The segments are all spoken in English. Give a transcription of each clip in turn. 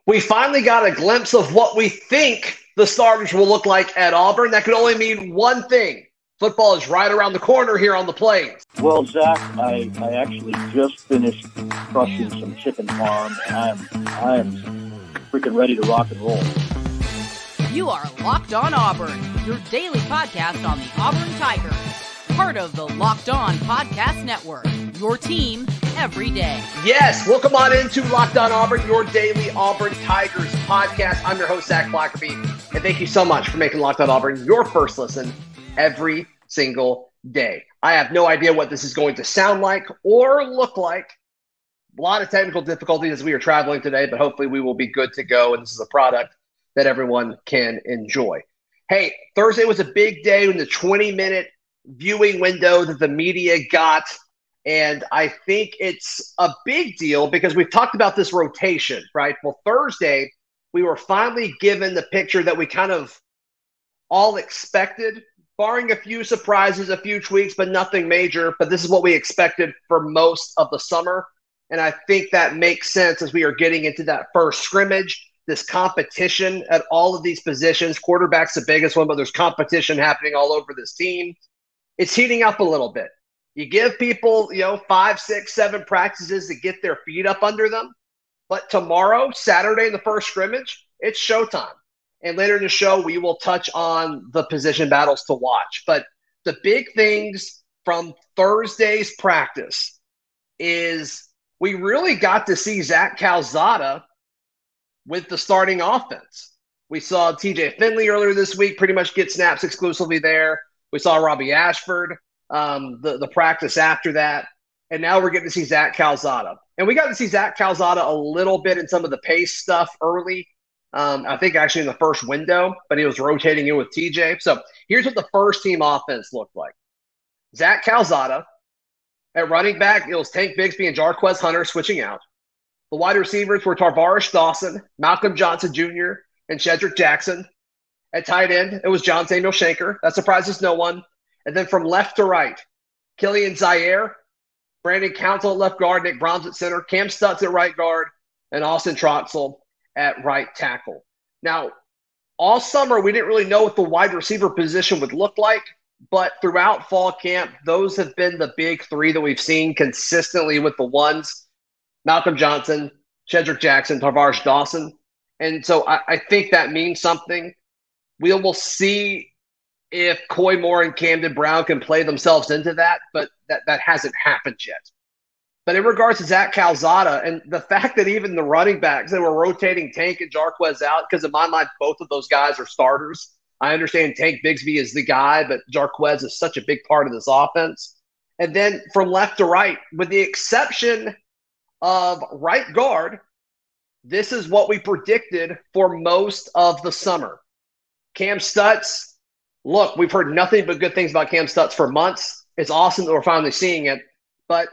We finally got a glimpse of what we think the starters will look like at Auburn. That could only mean one thing. Football is right around the corner here on the Plains. Well, Zach, I actually just finished crushing some chicken farm, and I am freaking ready to rock and roll. You are Locked On Auburn, your daily podcast on the Auburn Tigers. Part of the Locked On Podcast Network, your team every day. Yes, welcome on into Locked On Auburn, your daily Auburn Tigers podcast. I'm your host, Zac Blackerby, and thank you so much for making Locked On Auburn your first listen every single day. I have no idea what this is going to sound like or look like. A lot of technical difficulties as we are traveling today, but hopefully we will be good to go, and this is a product that everyone can enjoy. Hey, Thursday was a big day in the 20-minute viewing window that the media got, and I think it's a big deal because we've talked about this rotation, right? Well, Thursday, we were finally given the picture that we kind of all expected, barring a few surprises, a few tweaks, but nothing major. But this is what we expected for most of the summer, and I think that makes sense as we are getting into that first scrimmage, this competition at all of these positions. Quarterback's the biggest one, but there's competition happening all over this team. It's heating up a little bit. You give people, 5, 6, 7 practices to get their feet up under them. But tomorrow, Saturday in the first scrimmage, it's showtime. And later in the show, we will touch on the position battles to watch. But the big things from Thursday's practice is we really got to see Zach Calzada with the starting offense. We saw TJ Finley earlier this week pretty much get snaps exclusively there. We saw Robbie Ashford, the practice after that. And now we're getting to see Zach Calzada. And we got to see Zach Calzada a little bit in some of the pace stuff early. I think actually in the first window, but he was rotating in with TJ. So here's what the first team offense looked like. Zach Calzada at running back, it was Tank Bigsby and Jarquez Hunter switching out. The wide receivers were Tarvarish Dawson, Malcolm Johnson Jr., and Shedrick Jackson. At tight end, it was Samuel Shenker. That surprises no one. And then from left to right, Kilian Zierer, Brandon Council at left guard, Nick Brahms at center, Cam Stutts at right guard, and Austin Troxell at right tackle. Now, all summer, we didn't really know what the wide receiver position would look like, but throughout fall camp, those have been the big three that we've seen consistently with the ones: Malcolm Johnson, Shedrick Jackson, Tarvarish Dawson. And so I think that means something. We will see if Coy Moore and Camden Brown can play themselves into that, but that hasn't happened yet. But in regards to Zach Calzada and the fact that even the running backs, they were rotating Tank and Jarquez out, because in my mind, both of those guys are starters. I understand Tank Bigsby is the guy, but Jarquez is such a big part of this offense. And then from left to right, with the exception of right guard, this is what we predicted for most of the summer. Cam Stutts, look, we've heard nothing but good things about Cam Stutts for months. It's awesome that we're finally seeing it. But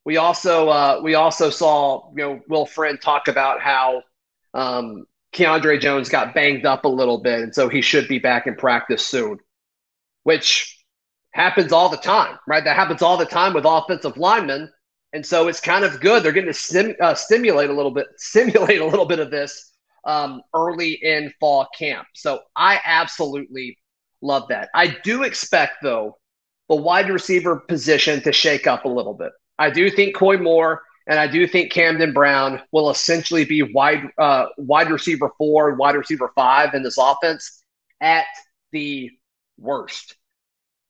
we also saw Will Friend talk about how Keandre Jones got banged up a little bit, and so he should be back in practice soon, which happens all the time, right? That happens all the time with offensive linemen. And so it's kind of good. They're getting to simulate a little bit of this early in fall camp. So I absolutely love that. I do expect, though, the wide receiver position to shake up a little bit. I do think Coy Moore and I do think Camden Brown will essentially be wide receiver 4, wide receiver 5 in this offense at the worst.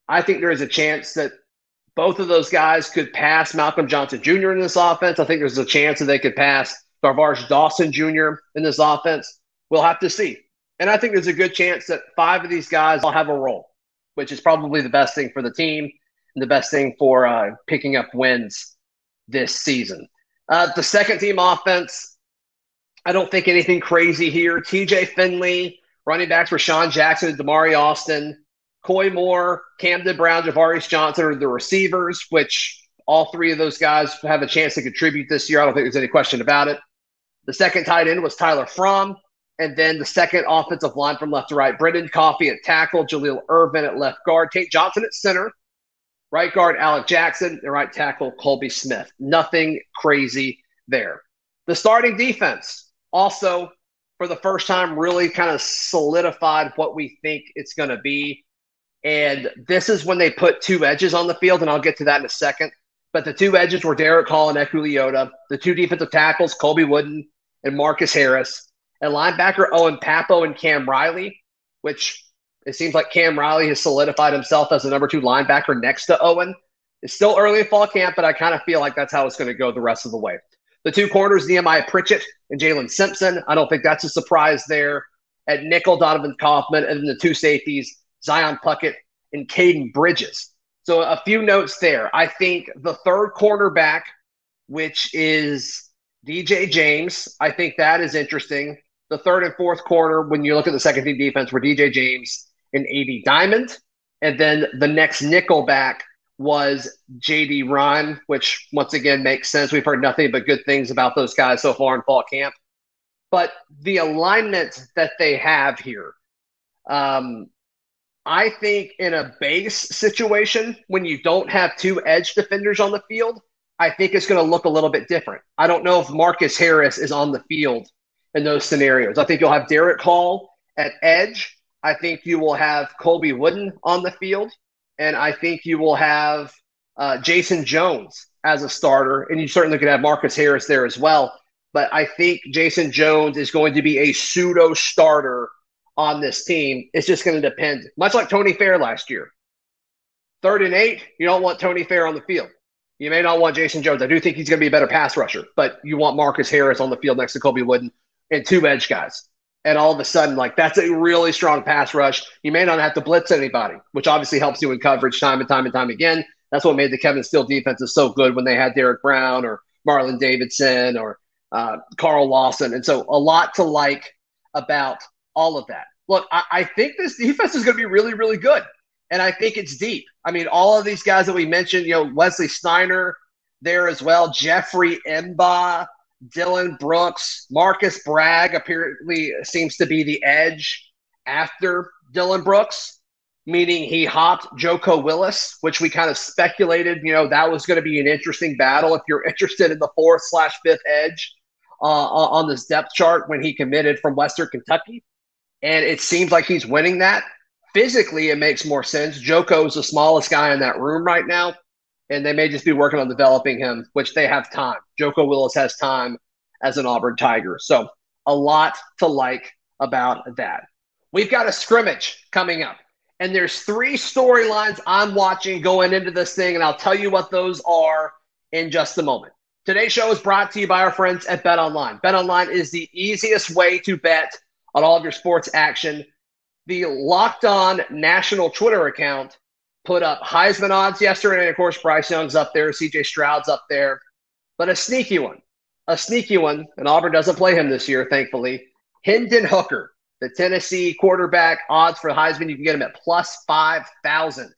I think there is a chance that both of those guys could pass Malcolm Johnson Jr. in this offense. I think there's a chance that they could pass Tarvarish Dawson Jr. in this offense. We'll have to see. And I think there's a good chance that 5 of these guys will have a role, which is probably the best thing for the team and the best thing for picking up wins this season. The second team offense, I don't think anything crazy here. TJ Finley, running backs Rashawn Jackson and Damari Austin. Coy Moore, Camden Brown, Javarius Johnson are the receivers, which all 3 of those guys have a chance to contribute this year. I don't think there's any question about it. The second tight end was Tyler Fromm. And then the second offensive line from left to right, Brendan Coffey at tackle, Jaleel Irvin at left guard, Tate Johnson at center, right guard Alec Jackson, and right tackle Colby Smith. Nothing crazy there. The starting defense, also for the first time, really kind of solidified what we think it's going to be. And this is when they put two edges on the field, and I'll get to that in a second. But the two edges were Derick Hall and Leota. The two defensive tackles, Colby Wooden and Marcus Harris. And linebacker Owen Pappoe and Cam Riley, which it seems like Cam Riley has solidified himself as the number 2 linebacker next to Owen. It's still early in fall camp, but I kind of feel like that's how it's going to go the rest of the way. The two corners, Nehemiah Pritchett and Jaylin Simpson. I don't think that's a surprise there. At nickel, Donovan Kaufman. And then the two safeties, Zion Puckett and Cayden Bridges. So a few notes there. I think the third cornerback, which is DJ James, I think that is interesting. The third and fourth corner, when you look at the second team defense, were DJ James and A.D. Diamond. And then the next nickel back was J.D. Ryan, which once again makes sense. We've heard nothing but good things about those guys so far in fall camp. But the alignment that they have here, I think in a base situation, when you don't have two edge defenders on the field, I think it's going to look a little bit different. I don't know if Marcus Harris is on the field in those scenarios. I think you'll have Derick Hall at edge. I think you will have Colby Wooden on the field. And I think you will have Jason Jones as a starter. And you certainly could have Marcus Harris there as well. But I think Jason Jones is going to be a pseudo starter on this team. It's just going to depend, much like Tony Fair last year. 3rd and 8, you don't want Tony Fair on the field. You may not want Jason Jones. I do think he's going to be a better pass rusher, but you want Marcus Harris on the field next to Colby Wooden and two edge guys. And all of a sudden, like, that's a really strong pass rush. You may not have to blitz anybody, which obviously helps you in coverage time and time and time again. That's what made the Kevin Steele defenses so good when they had Derek Brown or Marlon Davidson or Carl Lawson. And so a lot to like about all of that. Look, I think this defense is going to be really, really good. And I think it's deep. I mean, all of these guys that we mentioned, Wesley Steiner there as well, Jeffrey Mba, Dylan Brooks, Marcus Bragg apparently seems to be the edge after Dylan Brooks, meaning he hopped Joko Willis, which we kind of speculated, that was going to be an interesting battle if you're interested in the 4th/5th edge on this depth chart when he committed from Western Kentucky. And it seems like he's winning that. Physically, it makes more sense. Joko is the smallest guy in that room right now, and they may just be working on developing him, which they have time. Joko Willis has time as an Auburn Tiger. So a lot to like about that. We've got a scrimmage coming up, and there's 3 storylines I'm watching going into this thing, and I'll tell you what those are in just a moment. Today's show is brought to you by our friends at BetOnline. BetOnline is the easiest way to bet on all of your sports action. The Locked On National Twitter account put up Heisman odds yesterday, and of course, Bryce Young's up there, CJ Stroud's up there. But a sneaky one, and Auburn doesn't play him this year, thankfully. Hendon Hooker, the Tennessee quarterback, odds for Heisman, you can get him at plus 5,000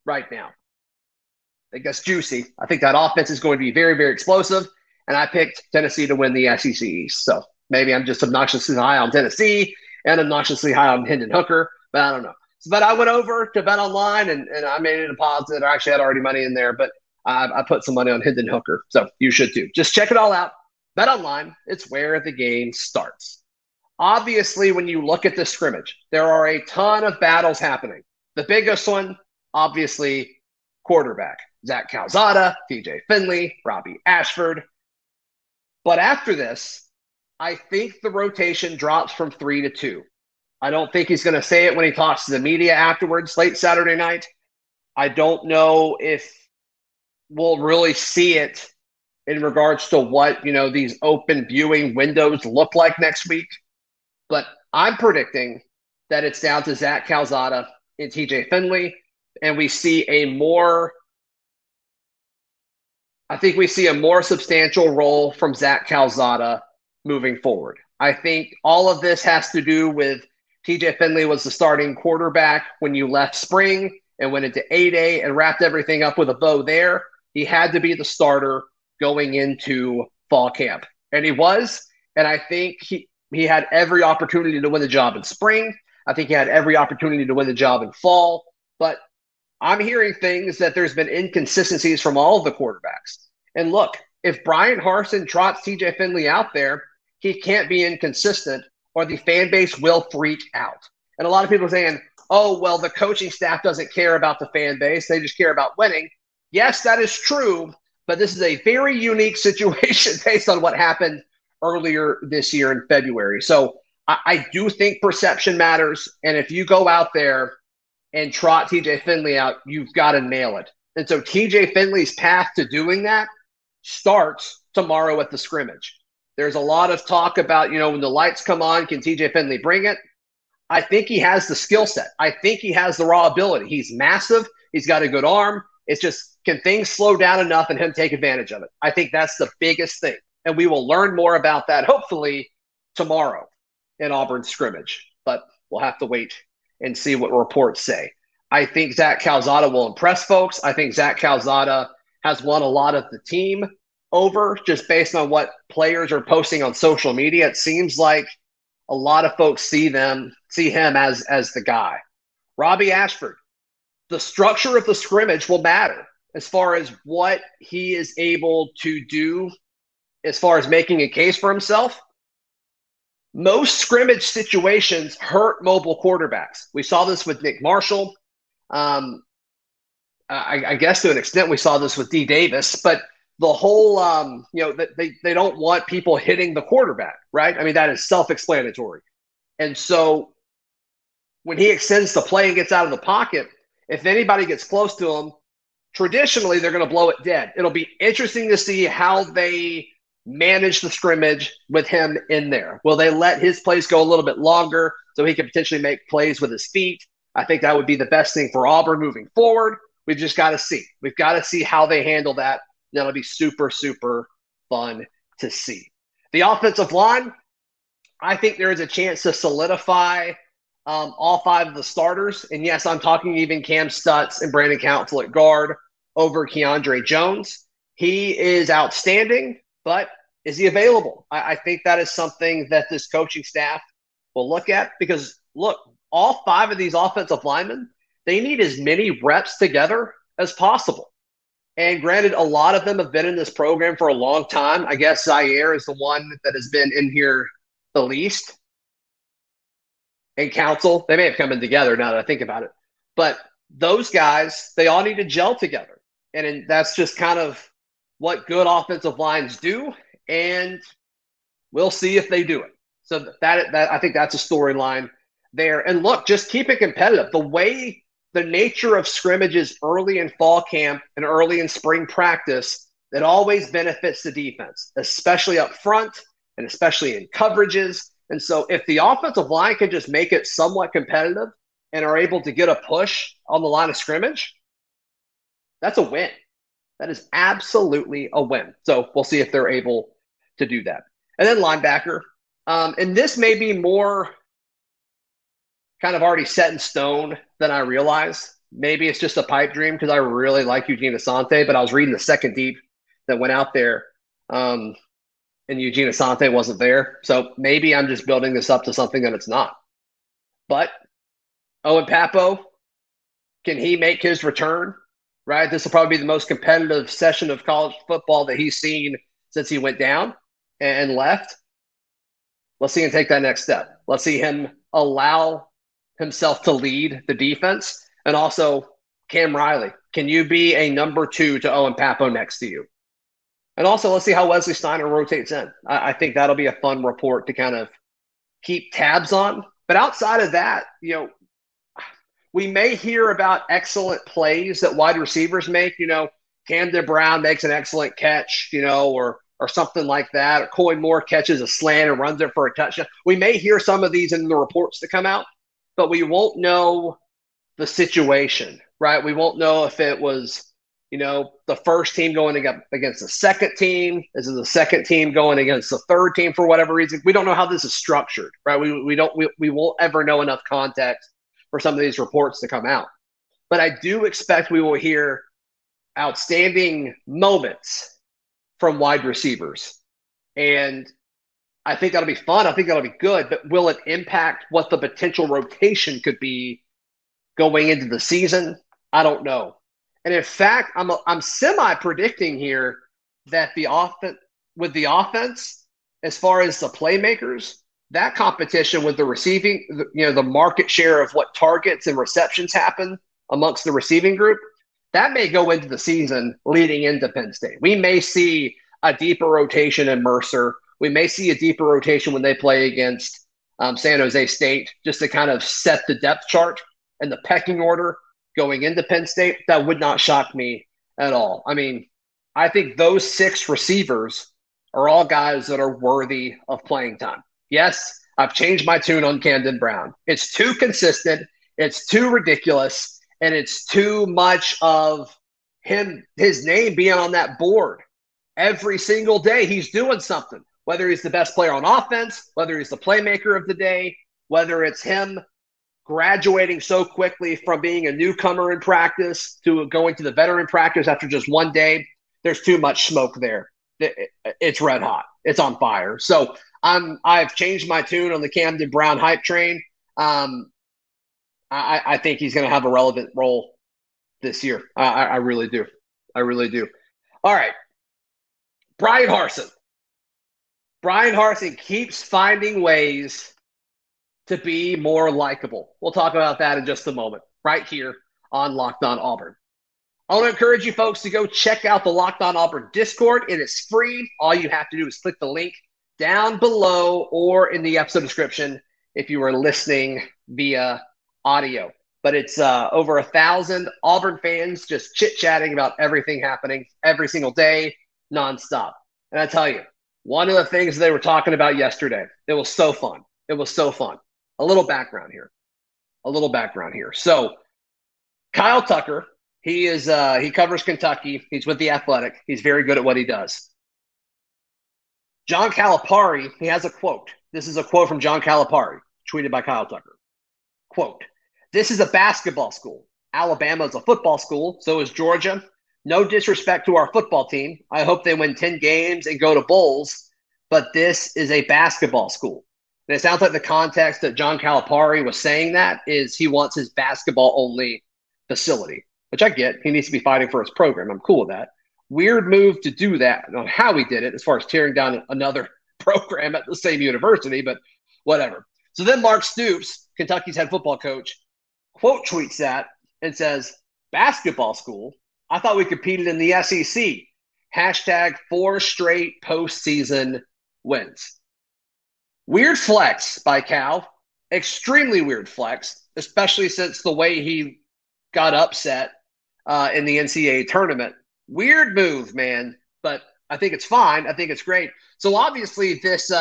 right now. I think that's juicy. I think that offense is going to be very, very explosive, and I picked Tennessee to win the SEC East. So maybe I'm just obnoxiously high on Tennessee and obnoxiously high on Hendon Hooker, but I don't know. But I went over to BetOnline, and I made a deposit. I actually had already money in there, but I put some money on Hendon Hooker. So you should too. Just check it all out. BetOnline, it's where the game starts. Obviously, when you look at the scrimmage, there are a ton of battles happening. The biggest one, obviously, quarterback. Zach Calzada, TJ Finley, Robbie Ashford. But after this, I think the rotation drops from 3 to 2. I don't think he's going to say it when he talks to the media afterwards, late Saturday night. I don't know if we'll really see it in regards to what, these open viewing windows look like next week. But I'm predicting that it's down to Zach Calzada and TJ Finley, and we see a more substantial role from Zach Calzada moving forward. I think all of this has to do with TJ Finley was the starting quarterback when you left spring and went into 8A and wrapped everything up with a bow there. He had to be the starter going into fall camp. And he was, and I think he had every opportunity to win the job in spring. I think he had every opportunity to win the job in fall. But I'm hearing things that there's been inconsistencies from all of the quarterbacks. And look, if Bryan Harsin trots TJ Finley out there, he can't be inconsistent or the fan base will freak out. And a lot of people are saying, oh, well, the coaching staff doesn't care about the fan base. They just care about winning. Yes, that is true, but this is a very unique situation based on what happened earlier this year in February. So I do think perception matters. And if you go out there and trot TJ Finley out, you've got to nail it. And so TJ Finley's path to doing that starts tomorrow at the scrimmage. There's a lot of talk about, when the lights come on, can TJ Finley bring it? I think he has the skill set. I think he has the raw ability. He's massive. He's got a good arm. It's just, can things slow down enough and him take advantage of it? I think that's the biggest thing. And we will learn more about that hopefully tomorrow in Auburn scrimmage. But we'll have to wait and see what reports say. I think Zach Calzada will impress folks. I think Zach Calzada has won a lot of the team over just based on what players are posting on social media. It seems like a lot of folks see him as the guy. Robbie Ashford, the structure of the scrimmage will matter as far as what he is able to do as far as making a case for himself. Most scrimmage situations hurt mobile quarterbacks. We saw this with Nick Marshall. I guess to an extent we saw this with D. Davis, but the whole, they don't want people hitting the quarterback, right? I mean, that is self-explanatory. And so when he extends the play and gets out of the pocket, if anybody gets close to him, traditionally they're going to blow it dead. It'll be interesting to see how they manage the scrimmage with him in there. Will they let his plays go a little bit longer so he can potentially make plays with his feet? I think that would be the best thing for Auburn moving forward. We've just got to see. We've got to see how they handle that. That'll be super, super fun to see. The offensive line, I think there is a chance to solidify all five of the starters. And yes, I'm talking even Cam Stutts and Brandon Council at guard over Keandre Jones. He is outstanding, but is he available? I think that is something that this coaching staff will look at because, look, all five of these offensive linemen, they need as many reps together as possible. And granted, a lot of them have been in this program for a long time. I guess Zaire is the one that has been in here the least. And Council, they may have come in together now that I think about it. But those guys, they all need to gel together. And that's just kind of what good offensive lines do. And we'll see if they do it. So that I think that's a storyline there. And look, just keep it competitive. The nature of scrimmages early in fall camp and early in spring practice, that always benefits the defense, especially up front and especially in coverages. And so if the offensive line can just make it somewhat competitive and are able to get a push on the line of scrimmage, that's a win. That is absolutely a win. So we'll see if they're able to do that. And then linebacker. And this may be more kind of already set in stone than I realized. Maybe it's just a pipe dream because I really like Eugene Asante, but I was reading the second deep that went out there, and Eugene Asante wasn't there. So maybe I'm just building this up to something that it's not. But Owen Pappoe, can he make his return? Right? This will probably be the most competitive session of college football that he's seen since he went down and left. Let's see him take that next step. Let's see him allow himself to lead the defense. And also, Cam Riley, can you be a number 2 to Owen Pappoe next to you? And also, let's see how Wesley Steiner rotates in. I think that'll be a fun report to kind of keep tabs on. But outside of that, we may hear about excellent plays that wide receivers make. Camden Brown makes an excellent catch, or something like that. Or Coy Moore catches a slant and runs it for a touchdown. We may hear some of these in the reports that come out, but we won't know the situation, right? We won't know if it was, the first team going against the second team. Is it the second team going against the third team for whatever reason? We don't know how this is structured, right? We won't ever know enough context for some of these reports to come out. But I do expect we will hear outstanding moments from wide receivers. And I think that'll be fun. I think that'll be good. But will it impact what the potential rotation could be going into the season? I don't know. And in fact, I'm semi-predicting here that the offense, as far as the playmakers, that competition with the receiving, the market share of what targets and receptions happen amongst the receiving group, that may go into the season leading into Penn State. We may see a deeper rotation in Mercer. We may see a deeper rotation when they play against San Jose State, just to kind of set the depth chart and the pecking order going into Penn State. That would not shock me at all. I mean, I think those 6 receivers are all guys that are worthy of playing time. Yes, I've changed my tune on Camden Brown. It's too consistent. It's too ridiculous. And it's too much of his name being on that board. Every single day he's doing something, whether he's the best player on offense, whether he's the playmaker of the day, whether it's him graduating so quickly from being a newcomer in practice to going to the veteran practice after just one day. There's too much smoke there. It's red hot. It's on fire. So I've changed my tune on the Camden Brown hype train. I think he's going to have a relevant role this year. I really do. I really do. All right. Bryan Harsin. Bryan Harsin keeps finding ways to be more likable. We'll talk about that in just a moment, right here on Locked On Auburn. I want to encourage you folks to go check out the Locked On Auburn Discord. It is free. All you have to do is click the link down below or in the episode description if you are listening via audio. But it's over 1,000 Auburn fans just chit-chatting about everything happening every single day, nonstop. And I tell you, one of the things they were talking about yesterday, it was so fun. It was so fun. A little background here. So Kyle Tucker, he covers Kentucky. He's with The Athletic. He's very good at what he does. John Calipari, he has a quote. This is a quote from John Calipari, tweeted by Kyle Tucker. Quote, "This is a basketball school. Alabama is a football school. So is Georgia. No disrespect to our football team. I hope they win 10 games and go to bowls. But this is a basketball school." And it sounds like the context that John Calipari was saying that is he wants his basketball-only facility, which I get. He needs to be fighting for his program. I'm cool with that. Weird move to do that on how he did it as far as tearing down another program at the same university, but whatever. So then Mark Stoops, Kentucky's head football coach, quote tweets that and says, "Basketball school? I thought we competed in the SEC. Hashtag 4 straight postseason wins." Weird flex by Cal. Extremely weird flex, especially since the way he got upset in the NCAA tournament. Weird move, man, but I think it's fine. I think it's great. So obviously this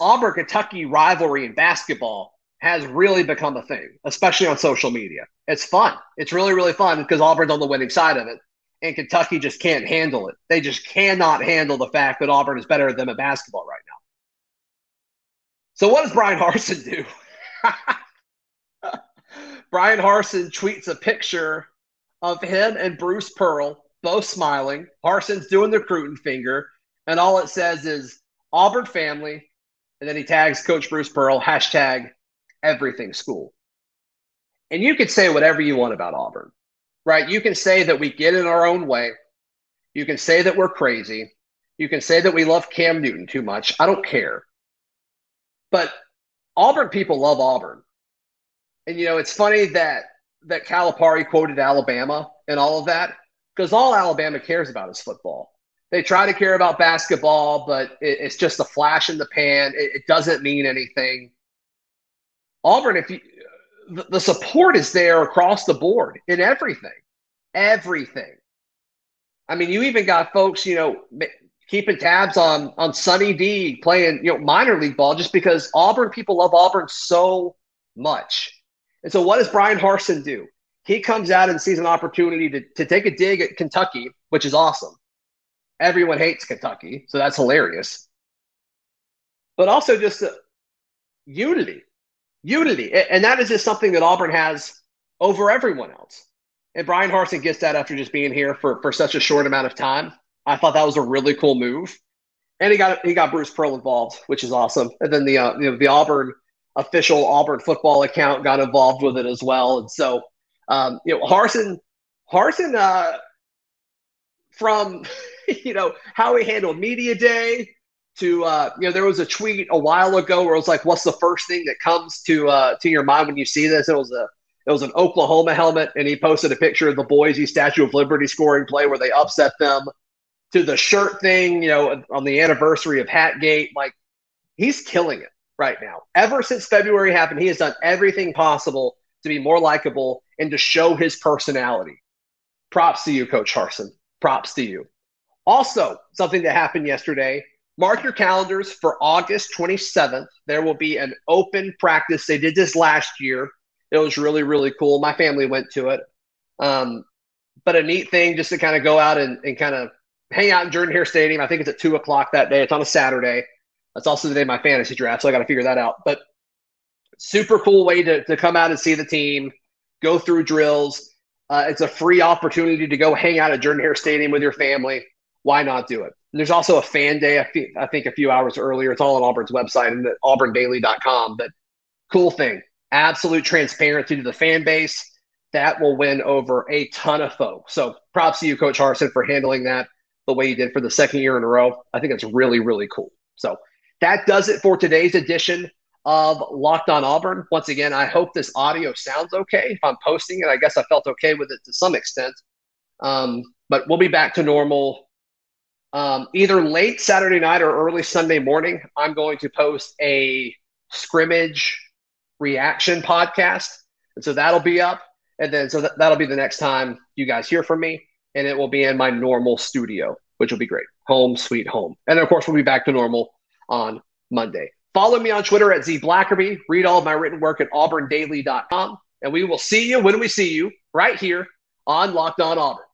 Auburn-Kentucky rivalry in basketball has really become a thing, especially on social media. It's fun. It's really, really fun because Auburn's on the winning side of it, and Kentucky just can't handle it. They just cannot handle the fact that Auburn is better than them at basketball right now. So what does Bryan Harsin do? Bryan Harsin tweets a picture of him and Bruce Pearl, both smiling. Harsin's doing the Cruton finger, and all it says is Auburn family, and then he tags Coach Bruce Pearl, hashtag everything school. And you can say whatever you want about Auburn, right? You can say that we get in our own way. You can say that we're crazy. You can say that we love Cam Newton too much. I don't care. But Auburn people love Auburn. And, it's funny that Calipari quoted Alabama and all of that, because all Alabama cares about is football. They try to care about basketball, but it's just a flash in the pan. It doesn't mean anything. Auburn, the support is there across the board in everything. Everything. I mean, you even got folks, keeping tabs on Sonny D playing, minor league ball just because Auburn people love Auburn so much. And so what does Bryan Harsin do? He comes out and sees an opportunity to take a dig at Kentucky, which is awesome. Everyone hates Kentucky, so that's hilarious. But also just unity. And that is just something that Auburn has over everyone else. And Bryan Harsin gets that after just being here for such a short amount of time. I thought that was a really cool move. And he got Bruce Pearl involved, which is awesome. And then the Auburn official Auburn football account got involved with it as well. And so Harsin from how he handled media day there was a tweet a while ago where it was like, what's the first thing that comes to your mind when you see this? It was an Oklahoma helmet, and he posted a picture of the Boise Statue of Liberty scoring play where they upset them, to the shirt thing, on the anniversary of Hatgate. Like, he's killing it right now. Ever since February happened, he has done everything possible to be more likable and to show his personality. Props to you, Coach Harsin. Props to you. Also, something that happened yesterday, mark your calendars for August 27th. There will be an open practice. They did this last year. It was really, really cool. My family went to it. But a neat thing just to kind of go out and kind of hang out in Jordan-Hare Stadium. I think it's at 2 o'clock that day. It's on a Saturday. That's also the day of my fantasy draft, so I got to figure that out. But super cool way to come out and see the team, go through drills. It's a free opportunity to go hang out at Jordan-Hare Stadium with your family. Why not do it? And there's also a fan day, I think a few hours earlier. It's all on Auburn's website and at auburndaily.com. But cool thing. Absolute transparency to the fan base. That will win over a ton of folks. So props to you, Coach Harsin, for handling that the way you did for the second year in a row. I think it's really, really cool. So that does it for today's edition of Locked On Auburn. Once again, I hope this audio sounds okay. If I'm posting it, I guess I felt okay with it to some extent. But we'll be back to normal either late Saturday night or early Sunday morning. I'm going to post a scrimmage reaction podcast. And so that'll be up. And then that'll be the next time you guys hear from me. And it will be in my normal studio, which will be great. Home, sweet home. And of course, we'll be back to normal on Monday. Follow me on Twitter at Zac Blackerby. Read all of my written work at auburndaily.com. And we will see you when we see you right here on Locked On Auburn.